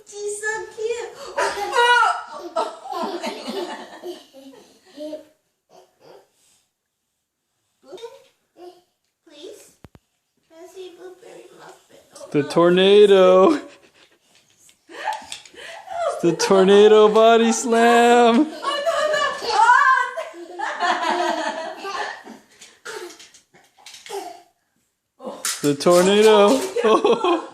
She's so cute. Please. Can I see Blueberry Muffin? Oh, The no. tornado. The tornado body slam. The tornado.